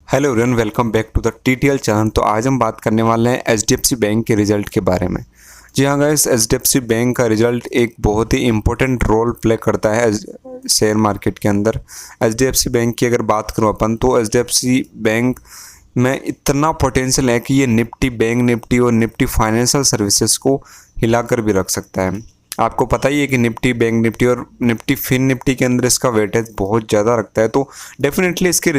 Hello everyone, welcome back to the TTL channel. तो आज हम बात करने वाले हैं एचडीएफसी बैंक के रिजल्ट के बारे में। जी हाँ गाइस, एचडीएफसी बैंक का रिजल्ट एक बहुत ही इम्पोर्टेंट रोल प्ले करता है शेयर मार्केट के अंदर। एचडीएफसी बैंक की अगर बात करूँ अपन, तो एचडीएफसी बैंक में इतना पोटेंशियल है कि ये निफ्टी, बैंक निफ्टी और निफ्टी फाइनेंशियल सर्विसेज को हिलाकर भी रख सकता है। आपको पता ही है कि निफ्टी, बैंक निफ्टी और निफ्टी फिन निफ्टी के अंदर इसका वेटेज बहुत ज़्यादा रखता है। तो डेफिनेटली इसके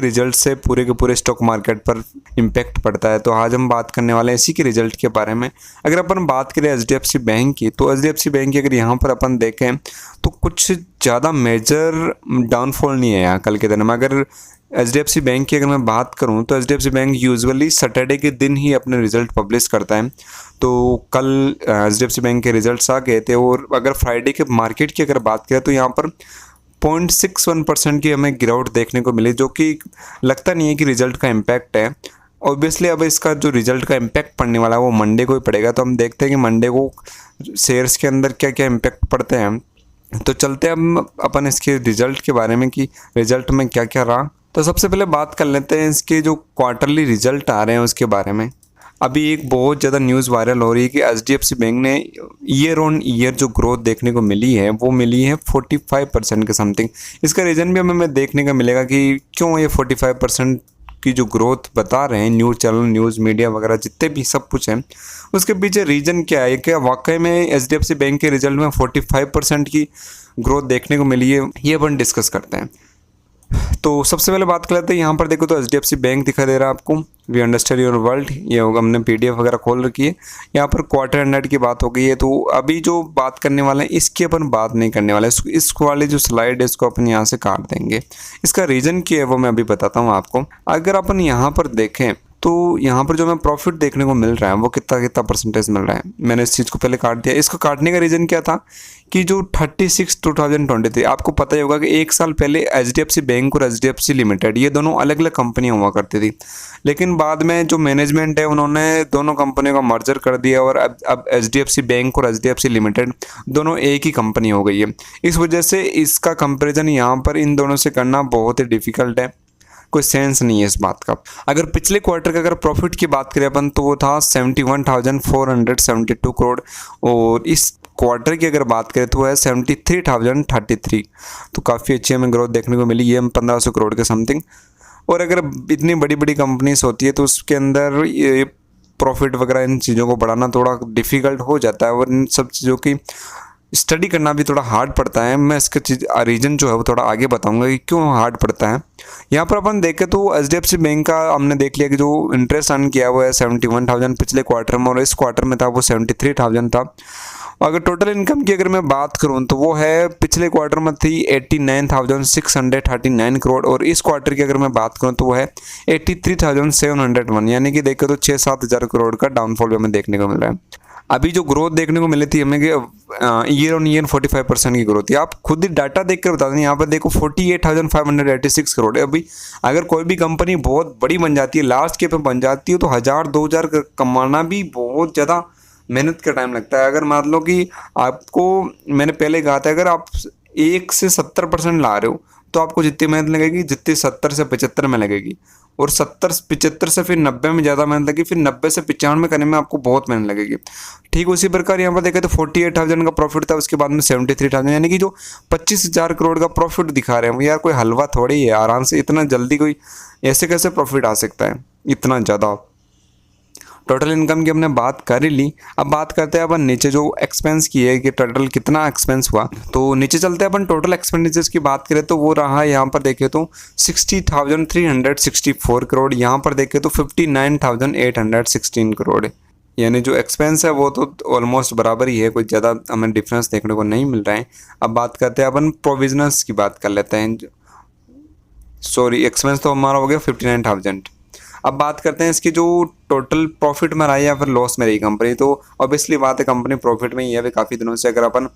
रिजल्ट से पूरे के पूरे स्टॉक मार्केट पर इम्पैक्ट पड़ता है। तो आज हम बात करने वाले हैं इसी के रिजल्ट के बारे में। अगर अपन बात करें एचडीएफसी बैंक की, तो एचडीएफसी बैंक की अगर यहाँ पर अपन देखें तो कुछ ज़्यादा मेजर डाउनफॉल नहीं है यहाँ कल के दिन में। अगर एचडीएफसी बैंक की अगर मैं बात करूं, तो एचडीएफसी बैंक यूजुअली सैटरडे के दिन ही अपने रिजल्ट पब्लिश करता है। तो कल एचडीएफसी बैंक के रिजल्ट्स आ गए थे, और अगर फ्राइडे के मार्केट की अगर बात करें तो यहाँ पर 0.61% की हमें गिरावट देखने को मिली, जो कि लगता नहीं है कि रिजल्ट का इम्पैक्ट है। ऑब्वियसली अब इसका जो रिजल्ट का इम्पैक्ट पड़ने वाला है वो मंडे को ही पड़ेगा। तो हम देखते हैं कि मंडे को शेयर्स के अंदर क्या क्या इम्पैक्ट पड़ते हैं। तो चलते हैं हम अपन इसके रिजल्ट के बारे में कि रिजल्ट में क्या क्या रहा। तो सबसे पहले बात कर लेते हैं इसके जो क्वार्टरली रिजल्ट आ रहे हैं उसके बारे में। अभी एक बहुत ज़्यादा न्यूज़ वायरल हो रही है कि एचडीएफसी बैंक ने ईयर ऑन ईयर जो ग्रोथ देखने को मिली है वो मिली है 45% के समथिंग। इसका रीज़न भी हमें देखने का मिलेगा कि क्यों ये 45% की जो ग्रोथ बता रहे हैं न्यूज़ चैनल, न्यूज़ मीडिया वगैरह जितने भी सब कुछ है, उसके पीछे रीज़न क्या है। क्या वाकई में एचडीएफसी बैंक के रिजल्ट में 45% की ग्रोथ देखने को मिली है, ये अपन डिस्कस करते हैं। तो सबसे पहले बात कर लेते हैं। यहाँ पर देखो तो एचडीएफसी बैंक दिखा दे रहा है आपको, वी अंडरस्टैंड योर वर्ल्ड, ये हमने पीडीएफ वगैरह खोल रखी है। यहाँ पर क्वार्टर एंडेड की बात हो गई है। तो अभी जो बात करने वाले हैं इसकी अपन बात नहीं करने वाले, इस वाली जो स्लाइड है इसको अपन यहाँ से काट देंगे। इसका रीज़न क्या है वो मैं अभी बताता हूँ आपको। अगर अपन यहाँ पर देखें तो यहाँ पर जो हमें प्रॉफिट देखने को मिल रहा है वो कितना कितना परसेंटेज मिल रहा है। मैंने इस चीज़ को पहले काट दिया। इसको काटने का रीज़न क्या था कि जो 36/2023, आपको पता ही होगा कि एक साल पहले एचडीएफसी बैंक और एचडीएफसी लिमिटेड ये दोनों अलग अलग कंपनियाँ हुआ करती थी, लेकिन बाद में जो मैनेजमेंट है उन्होंने दोनों कंपनियों का मर्जर कर दिया और अब एचडीएफसी बैंक और एचडीएफसी लिमिटेड दोनों एक ही कंपनी हो गई है। इस वजह से इसका कंपेरिजन यहाँ पर इन दोनों से करना बहुत ही डिफिकल्ट है, कोई सेंस नहीं है इस बात का। अगर पिछले क्वार्टर का अगर प्रॉफिट की बात करें अपन, तो वो था 71,472 करोड़, और इस क्वार्टर की अगर बात करें तो वो है 73,033। तो काफ़ी अच्छी हमें ग्रोथ देखने को मिली, ये 1,500 करोड़ के समथिंग। और अगर इतनी बड़ी बड़ी कंपनीज होती है तो उसके अंदर ये प्रॉफिट वगैरह इन चीज़ों को बढ़ाना थोड़ा डिफ़िकल्ट हो जाता है, और इन सब चीज़ों की स्टडी करना भी थोड़ा हार्ड पड़ता है। मैं इसका रीज़न जो है वो थोड़ा आगे बताऊंगा कि क्यों हार्ड पड़ता है। यहाँ पर अपन देखें तो एचडीएफसी बैंक का हमने देख लिया कि जो इंटरेस्ट अर्न किया हुआ है 71,000 पिछले क्वार्टर में, और इस क्वार्टर में था वो 73,000 था। अगर टोटल इनकम की अगर मैं बात करूँ तो वो है पिछले क्वार्टर में थी 89,639 करोड़, और इस क्वार्टर की अगर मैं बात करूँ तो वो है 83,701। यानी कि देखें तो 6-7 हज़ार करोड़ का डाउनफॉल हमें देखने को मिल रहा है। अभी जो ग्रोथ देखने को मिली थी हमें कि ईयर ऑन ईयर 45% की ग्रोथ थी। आप खुद ही डाटा देखकर बता दें। यहाँ पर देखो 48,586 करोड़ है। अभी अगर कोई भी कंपनी बहुत बड़ी बन जाती है, लार्ज स्केल पे बन जाती है, तो 1,000-2,000 कमाना भी बहुत ज़्यादा मेहनत का टाइम लगता है। अगर मान लो कि आपको, मैंने पहले कहा था, अगर आप 1 से 70% ला रहे हो तो आपको जितनी मेहनत लगेगी जितनी 70 से 75 में लगेगी, और 70-75 से फिर 90 में ज़्यादा मेहनत लगेगी, फिर 90 से 95 करने में आपको बहुत मेहनत लगेगी। ठीक उसी प्रकार यहाँ पर देखें तो 48,000 का प्रॉफिट था, उसके बाद में 73,000, यानी कि जो 25,000 करोड़ का प्रॉफिट दिखा रहे हैं वो यार कोई हलवा थोड़ी है। आराम से इतना जल्दी कोई ऐसे कैसे प्रॉफिट आ सकता है इतना ज़्यादा। टोटल इनकम की हमने बात कर ही ली। अब बात करते हैं अपन नीचे जो एक्सपेंस की है कि टोटल कितना एक्सपेंस हुआ। तो नीचे चलते हैं अपन, टोटल एक्सपेंडिचर्स की बात करें तो वो रहा यहाँ पर देखें तो 60,364 करोड़, यहाँ पर देखें तो 59,816 करोड़। यानी जो एक्सपेंस है वो तो ऑलमोस्ट बराबर ही है, कोई ज़्यादा हमें डिफरेंस देखने को नहीं मिल रहा है। अब बात करते हैं अपन प्रोविजनल्स की बात कर लेते हैं। सॉरी, एक्सपेंस तो हमारा हो गया 59,000। अब बात करते हैं इसकी जो टोटल प्रॉफिट में रहा है या फिर लॉस में रही कंपनी। तो ऑब्वियसली बात है कंपनी प्रॉफिट में ही है अभी काफ़ी दिनों से। अगर अपन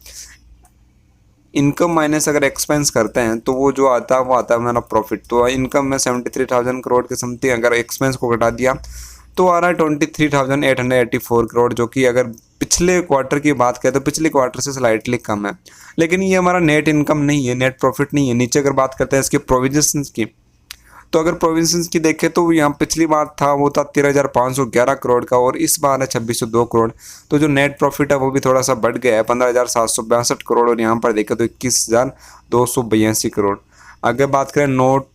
इनकम माइनस अगर एक्सपेंस करते हैं तो वो जो आता है वो आता है हमारा प्रॉफिट। तो इनकम में 73,000 करोड़ के समथिंग, अगर एक्सपेंस को घटा दिया तो आ रहा है 23,884 करोड़, जो कि अगर पिछले क्वार्टर की बात करें तो पिछले क्वार्टर से स्लाइटली कम है। लेकिन ये हमारा नेट इनकम नहीं है, नेट प्रॉफिट नहीं है। नीचे अगर बात करते हैं इसके प्रोविजंस की, तो अगर प्रोविजंस की देखें तो यहाँ पिछली बार था वो था 13,511 करोड़ का, और इस बार है 2,602 करोड़। तो जो नेट प्रॉफिट है वो भी थोड़ा सा बढ़ गया है, 15,762 करोड़, और यहाँ पर देखें तो 21,282 करोड़। अगर बात करें नोट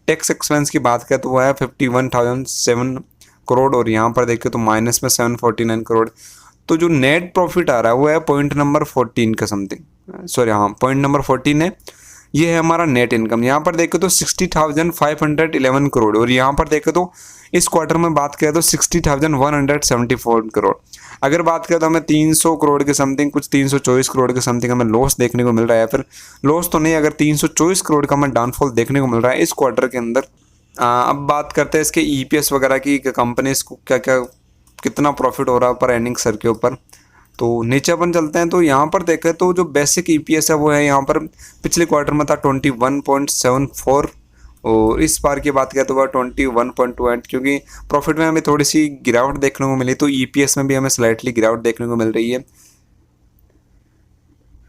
टैक्स एक्सपेंस की बात करें तो वो है 51,007 करोड़, और यहाँ पर देखें तो माइनस में 749 करोड़। तो जो नेट प्रॉफिट आ रहा है वो है पॉइंट नंबर 14 का समथिंग, सॉरी हाँ पॉइंट नंबर 14 है। ये है हमारा नेट इनकम। यहाँ पर देखें तो 60,511 करोड़, और यहाँ पर देखें तो इस क्वार्टर में बात करें तो 60,174 करोड़। अगर बात करें तो हमें 300 करोड़ के समथिंग, कुछ 324 करोड़ के समथिंग हमें लॉस देखने को मिल रहा है। फिर लॉस तो नहीं, अगर 324 करोड़ का हमें डाउनफॉल देखने को मिल रहा है इस क्वार्टर के अंदर। अब बात करते हैं इसके ईपीएस वगैरह की, कंपनीज को क्या क्या कितना प्रॉफिट हो रहा है पर अर्निंग सर के ऊपर। तो नीचे अपन चलते हैं, तो यहाँ पर देखें तो जो बेसिक ईपीएस है वो है यहाँ पर पिछले क्वार्टर में था 21.74, और इस बार की बात करें तो वह 21.28, क्योंकि प्रॉफिट में हमें थोड़ी सी गिरावट देखने को मिली, तो ईपीएस में भी हमें स्लाइटली गिरावट देखने को मिल रही है।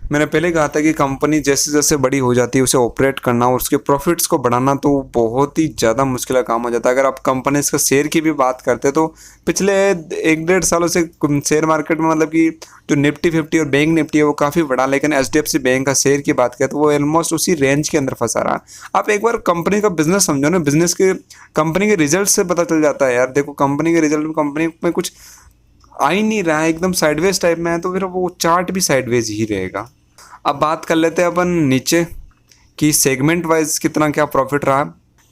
मैंने पहले कहा था कि कंपनी जैसे जैसे बड़ी हो जाती है उसे ऑपरेट करना और उसके प्रॉफिट्स को बढ़ाना तो बहुत ही ज़्यादा मुश्किल काम हो जाता है। अगर आप कंपनीज का शेयर की भी बात करते हैं तो पिछले 1-1.5 सालों से शेयर मार्केट में मतलब कि जो निफ्टी 50 और बैंक निफ्टी है वो काफ़ी बढ़ा, लेकिन एचडीएफसी बैंक का शेयर की बात करें तो वो ऑलमोस्ट उसी रेंज के अंदर फंसा रहा। आप एक बार कंपनी का बिजनेस समझो ना, बिजनेस के कंपनी के रिजल्ट से पता चल जाता है यार। देखो कंपनी के रिजल्ट में कंपनी में कुछ आ ही नहीं रहा है, एकदम साइडवेज टाइप में है, तो फिर वो चार्ट भी साइडवेज ही रहेगा। अब बात कर लेते हैं अपन नीचे कि सेगमेंट वाइज कितना क्या प्रॉफिट रहा।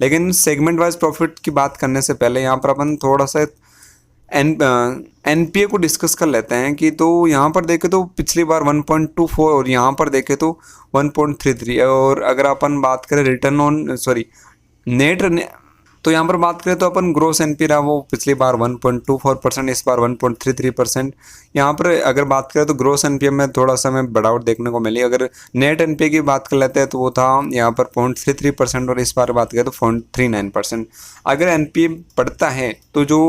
लेकिन सेगमेंट वाइज प्रॉफिट की बात करने से पहले यहाँ पर अपन थोड़ा सा एनपीए को डिस्कस कर लेते हैं कि तो यहाँ पर देखें तो पिछली बार 1.24 और यहाँ पर देखें तो 1.33, और अगर अपन बात करें रिटर्न ऑन नेट, तो यहाँ पर बात करें तो अपन ग्रोस एनपी रहा वो पिछली बार 1.24%, इस बार 1.33%। यहाँ पर अगर बात करें तो ग्रोस एनपीए में थोड़ा सा हमें बढ़ावट देखने को मिली। अगर नेट एनपीए की बात कर लेते हैं तो वो था यहाँ पर 0.33%, और इस बार बात करें तो 0.39%। अगर एनपीए बढ़ता है तो जो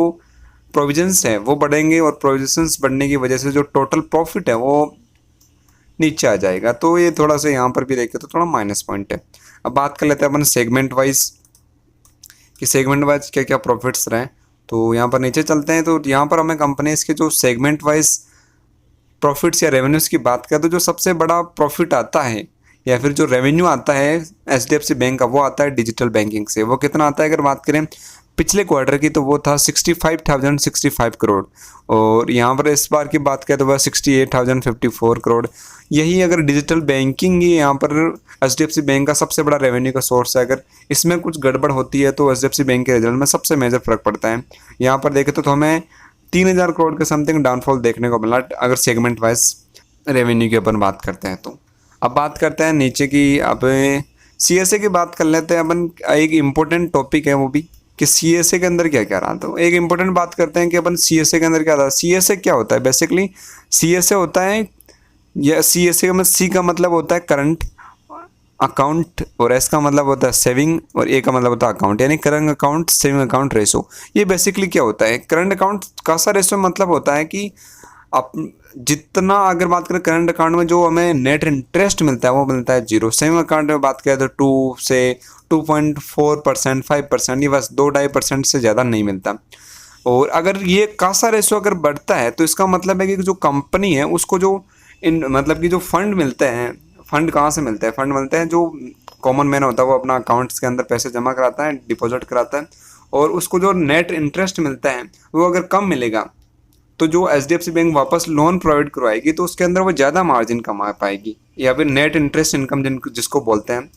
प्रोविजंस है वो बढ़ेंगे, और प्रोविजंस बढ़ने की वजह से जो टोटल प्रॉफिट है वो नीचे आ जाएगा। तो ये थोड़ा सा यहाँ पर भी देखें तो थोड़ा माइनस पॉइंट है। अब बात कर लेते हैं अपन सेगमेंट वाइज कि सेगमेंट वाइज क्या क्या प्रॉफिट्स रहे। तो यहाँ पर नीचे चलते हैं, तो यहाँ पर हमें कंपनीज के जो सेगमेंट वाइज प्रॉफिट्स या रेवेन्यूज़ की बात करें तो जो सबसे बड़ा प्रॉफिट आता है या फिर जो रेवेन्यू आता है एचडीएफसी बैंक का, वो आता है डिजिटल बैंकिंग से। वो कितना आता है अगर बात करें पिछले क्वार्टर की तो वो था 65,065 करोड़, और यहाँ पर इस बार की बात करें तो वह 68,054 करोड़। यही अगर डिजिटल बैंकिंग ही यहाँ पर एचडीएफसी बैंक का सबसे बड़ा रेवेन्यू का सोर्स है। अगर इसमें कुछ गड़बड़ होती है तो एचडीएफसी बैंक के रिजल्ट में सबसे मेजर फर्क पड़ता है। यहाँ पर देखें तो हमें 3,000 करोड़ के समथिंग डाउनफॉल देखने को मिला अगर सेगमेंट वाइज रेवेन्यू की अपन बात करते हैं। तो अब बात करते हैं नीचे की, अब सीएसए की बात कर लेते हैं अपन। एक इम्पोर्टेंट टॉपिक है वो भी कि सीएसए के अंदर क्या क्या रहा। तो एक इम्पोर्टेंट बात करते हैं कि अपन सीएसए के अंदर क्या था। सीएसए क्या होता है बेसिकली? सीएसए होता है, या सीएसए में सी का मतलब होता है करंट अकाउंट, और एस का मतलब होता है सेविंग, और ए का मतलब होता है अकाउंट, यानी current account saving account ratio. ये बेसिकली क्या होता है? करंट अकाउंट का सा रेशो मतलब होता है कि आप जितना, अगर बात करें करंट अकाउंट में जो हमें नेट इंटरेस्ट मिलता है वो मिलता है 0। सेविंग अकाउंट में बात करें तो 2 से 2.4%, 5%, ये बस 2-2.5% से ज़्यादा नहीं मिलता। और अगर ये कासा रेशो अगर बढ़ता है तो इसका मतलब है कि जो कंपनी है उसको जो मतलब कि जो फंड मिलते हैं, फंड कहाँ से मिलते हैं? फंड मिलते हैं जो कॉमन मैन होता है वो अपना अकाउंट्स के अंदर पैसे जमा कराता है, डिपॉजिट कराता है, और उसको जो नेट इंटरेस्ट मिलता है वो अगर कम मिलेगा तो जो एचडीएफसी बैंक वापस लोन प्रोवाइड करवाएगी तो उसके अंदर वो ज़्यादा मार्जिन कमा पाएगी, या फिर नेट इंटरेस्ट इनकम जिसको बोलते हैं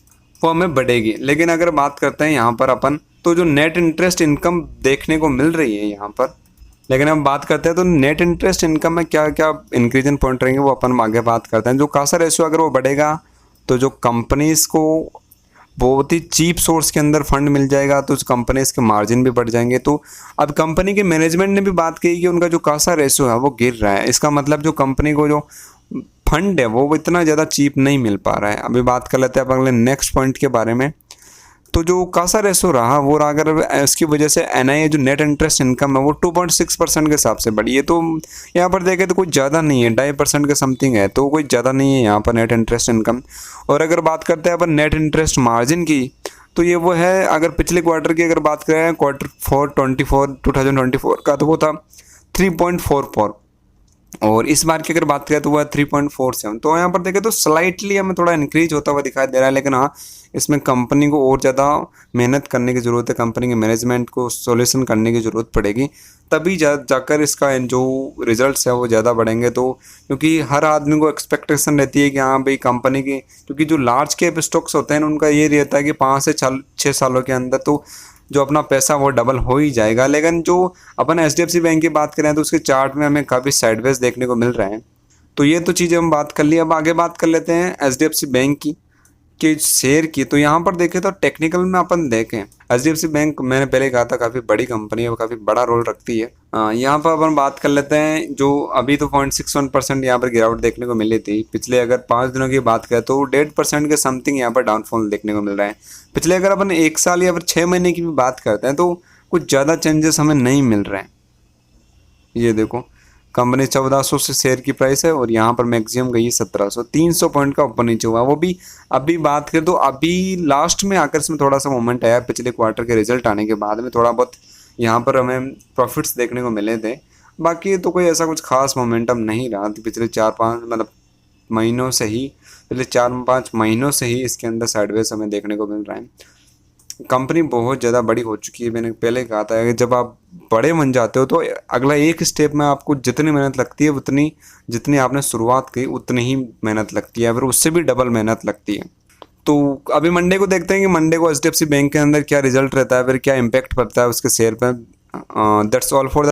वो हमें बढ़ेगी। लेकिन अगर बात करते हैं यहाँ पर अपन, तो जो नेट इंटरेस्ट इनकम देखने को मिल रही है यहाँ पर, लेकिन हम बात करते हैं तो नेट इंटरेस्ट इनकम में क्या क्या इंक्रीजन पॉइंट रहेंगे वो अपन आगे बात करते हैं। जो कासा रेशियो अगर वो बढ़ेगा तो जो कंपनीज़ को बहुत ही चीप सोर्स के अंदर फंड मिल जाएगा तो उस कंपनीज के मार्जिन भी बढ़ जाएंगे। तो अब कंपनी के मैनेजमेंट ने भी बात की कि उनका जो कासा रेशियो है वो गिर रहा है। इसका मतलब जो कंपनी को जो फंड है वो इतना ज़्यादा चीप नहीं मिल पा रहा है। अभी बात कर लेते हैं अगले नेक्स्ट पॉइंट के बारे में तो जो कासा रेशो रहा वो रहा, अगर इसकी वजह से एनआईए जो नेट इंटरेस्ट इनकम है वो 2.6% के हिसाब से बढ़ी है। तो यहाँ पर देखें तो कुछ ज़्यादा नहीं है, 2.5% के समथिंग है, तो कोई ज़्यादा नहीं है यहाँ पर नेट इंटरेस्ट इनकम। और अगर बात करते हैं अपन नेट इंटरेस्ट मार्जिन की, तो ये वो है, अगर पिछले क्वार्टर की अगर बात करें Q4 2024 का, तो वो था 3.44, और इस बार की अगर बात करें तो वह 3.47। तो यहाँ पर देखें तो स्लाइटली हमें थोड़ा इंक्रीज होता हुआ दिखाई दे रहा है, लेकिन हाँ इसमें कंपनी को और ज़्यादा मेहनत करने की ज़रूरत है, कंपनी के मैनेजमेंट को सॉल्यूशन करने की ज़रूरत पड़ेगी, तभी जाकर इसका जो रिजल्ट्स है वो ज़्यादा बढ़ेंगे। तो क्योंकि हर आदमी को एक्सपेक्टेशन रहती है कि हाँ भाई कंपनी की, क्योंकि जो लार्ज कैप स्टॉक्स होते हैं उनका ये रहता है कि 5 से 6 सालों के अंदर तो जो अपना पैसा वो डबल हो ही जाएगा। लेकिन जो अपन एचडीएफसी बैंक की बात करें तो उसके चार्ट में हमें काफ़ी साइडवेज देखने को मिल रहे हैं। तो ये तो चीज़ें हम बात कर ली। अब आगे बात कर लेते हैं एचडीएफसी बैंक की के शेयर की। तो यहाँ पर देखें तो टेक्निकल में अपन देखें, एचडीएफसी बैंक मैंने पहले कहा था काफ़ी बड़ी कंपनी है, वो काफ़ी बड़ा रोल रखती है। यहाँ पर अपन बात कर लेते हैं, जो अभी तो 0.61% यहाँ पर गिरावट देखने को मिली थी। पिछले अगर 5 दिनों की बात करें तो 1.5% के समथिंग यहाँ पर डाउनफॉल देखने को मिल रहा है। पिछले अगर अपन 1 साल या फिर 6 महीने की भी बात करते हैं तो कुछ ज़्यादा चेंजेस हमें नहीं मिल रहे हैं। ये देखो कंपनी 1400 से शेयर की प्राइस है, और यहाँ पर मैक्सिमम गई है 1700, 300 पॉइंट का ऊपर नीचे हुआ। वो भी अभी बात करें तो अभी लास्ट में आकर इसमें थोड़ा सा मोमेंट आया, पिछले क्वार्टर के रिजल्ट आने के बाद में थोड़ा बहुत यहाँ पर हमें प्रॉफिट्स देखने को मिले थे। बाकी तो कोई ऐसा कुछ खास मोमेंटम नहीं रहा पिछले 4-5 मतलब महीनों से ही, पिछले 4-5 महीनों से ही इसके अंदर साइडवेज हमें देखने को मिल रहा है। कंपनी बहुत ज़्यादा बड़ी हो चुकी है। मैंने पहले कहा था कि जब आप बड़े बन जाते हो तो अगला एक स्टेप में आपको जितनी मेहनत लगती है उतनी, जितनी आपने शुरुआत की उतनी ही मेहनत लगती है, फिर उससे भी डबल मेहनत लगती है। तो अभी मंडे को देखते हैं कि मंडे को एचडीएफसी बैंक के अंदर क्या रिजल्ट रहता है, फिर क्या इम्पैक्ट पड़ता है उसके शेयर पर। That's all for